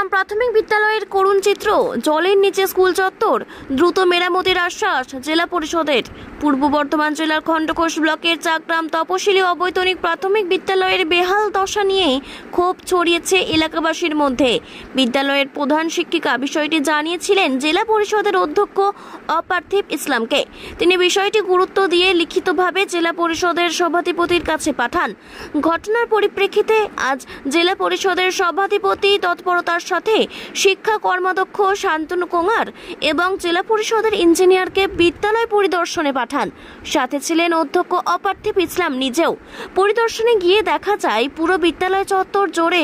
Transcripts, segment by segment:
চাকগ্রাম প্রাথমিক বিদ্যালয়ের করুণ চিত্র, জলের নিচে স্কুল চত্বর, দ্রুত মেরামতির আশ্বাস জেলা পরিষদের। পূর্ব বর্ধমান জেলার খণ্ডঘোষ ব্লকের চাকগ্রাম তপশিলি অবৈতনিক প্রাথমিক বিদ্যালয়ের বেহাল দশা নিয়ে ক্ষোভ ছড়িয়েছে এলাকাবাসীর মধ্যে। বিদ্যালয়ের প্রধান শিক্ষিকা বিষয়টি জানিয়েছিলেন জেলা পরিষদের অধ্যক্ষ অপার্থিব ইসলামকে। তিনি বিষয়টি গুরুত্ব দিয়ে লিখিতভাবে জেলা পরিষদের সভাধিপতির কাছে পাঠান। ঘটনার পরিপ্রেক্ষিতে আজ জেলা পরিষদের সভাধিপতি তৎপরতার সাথে শিক্ষা কর্মাধ্যক্ষ শান্তনু কুমার এবং জেলা পরিষদের ইঞ্জিনিয়ারকে বিদ্যালয় পরিদর্শনে পাঠান। সাথে ছিলেন অধ্যক্ষ অপার্থিব ইসলাম নিজেও। পরিদর্শনে গিয়ে দেখা যায় পুরো বিদ্যালয় চত্বর জোরে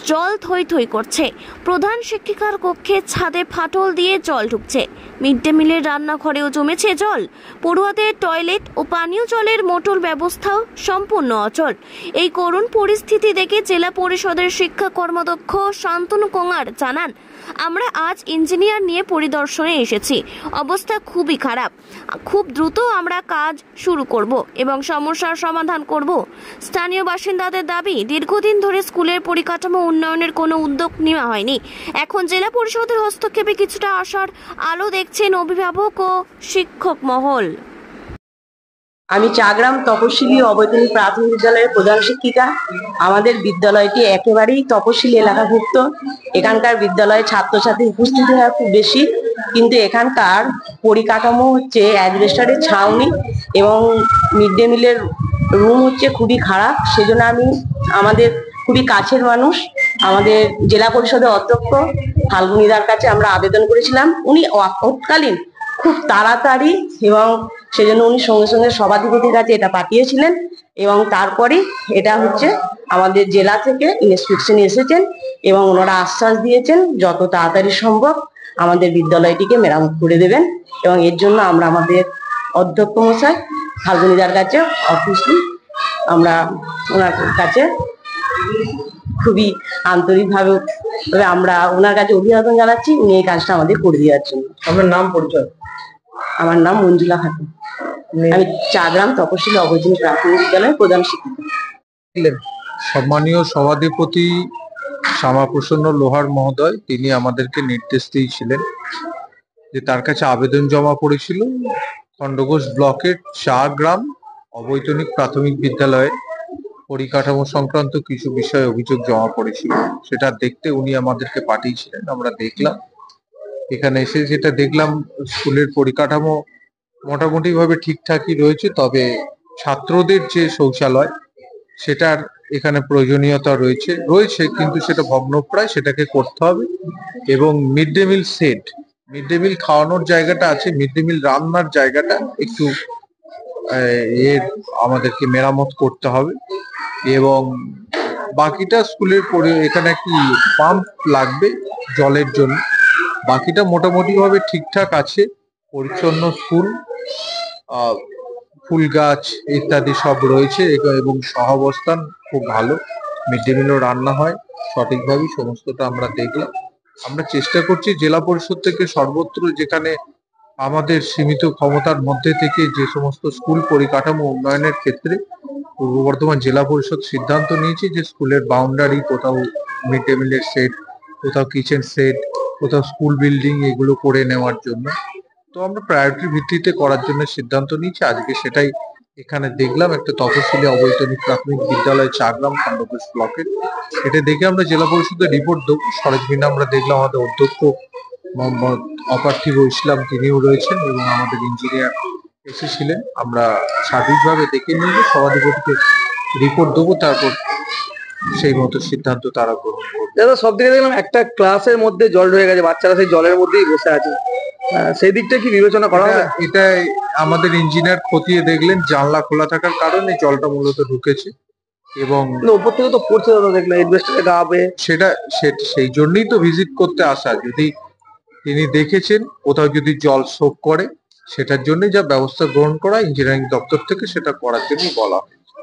জল থই থই করছে। প্রধান শিক্ষিকার কক্ষে ছাদে ফাটল দিয়ে জল ঢুকছে। মিড ডে মিলের রান্নাঘরেও জমেছে জল। পড়ুয়াদের টয়লেট ও পানীয় জলের মোটর ব্যবস্থাও সম্পূর্ণ অচল। এই করুণ পরিস্থিতি দেখে জেলা পরিষদের শিক্ষা কর্মাধ্যক্ষ শান্তনু কুমার জানান, আমরা আজ ইঞ্জিনিয়ার নিয়ে পরিদর্শনে এসেছি। অবস্থা খুবই খারাপ। খুব দ্রুত আমরা কাজ শুরু করব এবং সমস্যার সমাধান করব। স্থানীয় বাসিন্দাদের দাবি, দীর্ঘদিন ধরে স্কুলের পরিকাঠামো উন্নয়নের কোনো উদ্যোগ নেওয়া হয়নি। এখন জেলা পরিষদের হস্তক্ষেপে কিছুটা আশার আলো দেখছেন অভিভাবক ও শিক্ষক মহল। আমি চাকগ্রাম তপশিলি অবৈতনিক প্রাথমিক বিদ্যালয়ের প্রধান শিক্ষিকা। আমাদের বিদ্যালয়টি একেবারেই তপশিলি এলাকাভুক্ত। এখানকার বিদ্যালয়ে ছাত্রছাত্রী উপস্থিতি হয় খুব বেশি, কিন্তু এখানকার পরিকাঠামো হচ্ছে অ্যাজবেস্টারের ছাউনি এবং মিড ডে মিলের রুম হচ্ছে খুবই খারাপ। সেজন্য আমি আমাদের খুবই কাছের মানুষ আমাদের জেলা পরিষদের অধ্যক্ষ ফাল্গুনিদার কাছে আমরা আবেদন করেছিলাম। উনি তৎকালীন খুব তাড়াতাড়ি এবং সেজন্য উনি সঙ্গে সঙ্গে সভাধিপতির কাছে এটা পাঠিয়েছিলেন এবং তারপরে এটা হচ্ছে আমাদের জেলা থেকে ইন্সপেকশনে এসেছেন এবং ওনারা আশ্বাস দিয়েছেন যত তাড়াতাড়ি সম্ভব আমাদের বিদ্যালয়টিকে মেরামত করে দেবেন। এবং এর জন্য আমরা আমাদের অধ্যক্ষ মশাই ফাল্গুনিদার কাছে অফিসে আমরা ওনার কাছে খুবই আন্তরিকভাবে আমরা ওনার কাছে অভিনন্দন জানাচ্ছি। উনি এই কাজটা আমাদের করে দেওয়ার জন্য। আপনার নাম পরিচয়? আমার নাম মঞ্জুলা খাতুন। আমি চাকগ্রাম তপশিলি অবৈতনিক প্রাথমিক বিদ্যালয়ের প্রধান শিক্ষিকা। সম্মানীয় সভাধিপতি শ্যামাপ্রসন্ন লোহার মহোদয় তিনি আমাদেরকে নির্দেশ দিয়েছিলেন যে তার কাছে আবেদন জমা পড়েছিল খণ্ডঘোষ ব্লকের চাকগ্রাম অবৈতনিক প্রাথমিক বিদ্যালয়ে পরিকাঠামো সংক্রান্ত কিছু বিষয়ে অভিযোগ জমা পড়েছিল। সেটা দেখতে উনি আমাদেরকে পাঠিয়েছিলেন। আমরা দেখলাম, এখানে এসে যেটা দেখলাম স্কুলের পরিকাঠামো মোটামুটি ভাবে ঠিকঠাকই রয়েছে, তবে ছাত্রদের যে শৌচালয় সেটার এখানে প্রয়োজনীয়তা রয়েছে কিন্তু সেটা ভগ্নপ্রায়, সেটাকে করতে হবে। এবং mid day meal set, mid day meal খাওয়ানোর জায়গাটা আছে, মিড ডে মিল রান্নার জায়গাটা একটু আমাদেরকে মেরামত করতে হবে। এবং বাকিটা স্কুলের এখানে একটি পাম্প লাগবে জলের জন্য। বাকিটা মোটামুটি ভাবে ঠিকঠাক আছে। পরিচ্ছন্ন স্কুল, ফুল গাছ ইত্যাদি সব রয়েছে এবং সহাবস্থান খুব ভালো। মিড ডে মিলও রান্না হয় সঠিকভাবে, সমস্তটা আমরা দেখলাম। আমরা চেষ্টা করছি জেলা পরিষদ থেকে সর্বত্র যেখানে আমাদের সীমিত ক্ষমতার মধ্যে থেকে যে সমস্ত স্কুল পরিকাঠামো উন্নয়নের ক্ষেত্রে পূর্ব বর্ধমান জেলা পরিষদ সিদ্ধান্ত নিয়েছে যে স্কুলের বাউন্ডারি, কোথাও মিড ডে মিলের সেট, কোথাও কিচেন সেট, কোথাও স্কুল বিল্ডিং, এগুলো করে নেওয়ার জন্য। তো আমরা প্রায়োরিটির ভিত্তিতে করার জন্য সিদ্ধান্ত নিয়েছি। আজকে সেটাই এখানে দেখলাম, একটা তপশিলি অবৈতনিক প্রাথমিক বিদ্যালয় চাকগ্রাম খণ্ডঘোষ ব্লকের। এটা দেখে আমরা জেলা পরিষদের রিপোর্ট দেবো। সরেজমিনে আমরা দেখলাম আমাদের অধ্যক্ষ মোহাম্মদ অপার্থিব ইসলাম তিনিও রয়েছেন এবং আমাদের ইঞ্জিনিয়ার এসেছিলেন। আমরা সার্বিকভাবে দেখে নিয়ে সভাধিপতিকে রিপোর্ট দেবো, তারপর সেই মতো সিদ্ধান্ত তারা গ্রহণ করবে। দাদা, সব দিকে দেখলাম একটা ক্লাসের মধ্যে জল ঢুকে গেছে, বাচ্চারা সেই জলের মধ্যেই বসে আছে, সেই দিকটা কি বিবেচনা করা হবে? এটা আমাদের ইঞ্জিনিয়ার খতিয়ে দেখলেন, জানলা খোলা থাকার কারণে জলটা মূলত ঢুকেছে এবং উপর থেকে তো পড়ছে দাদা, দেখলাম এডবেস্টারে গাবে। সেটা সেই জন্যই তো ভিজিট করতে আসা। যদি তিনি দেখেছেন কোথাও যদি জল সোক করে, সেটার জন্য যা ব্যবস্থা গ্রহণ করা ইঞ্জিনিয়ারিং দপ্তর থেকে সেটা করার জন্য বলা হয়েছে।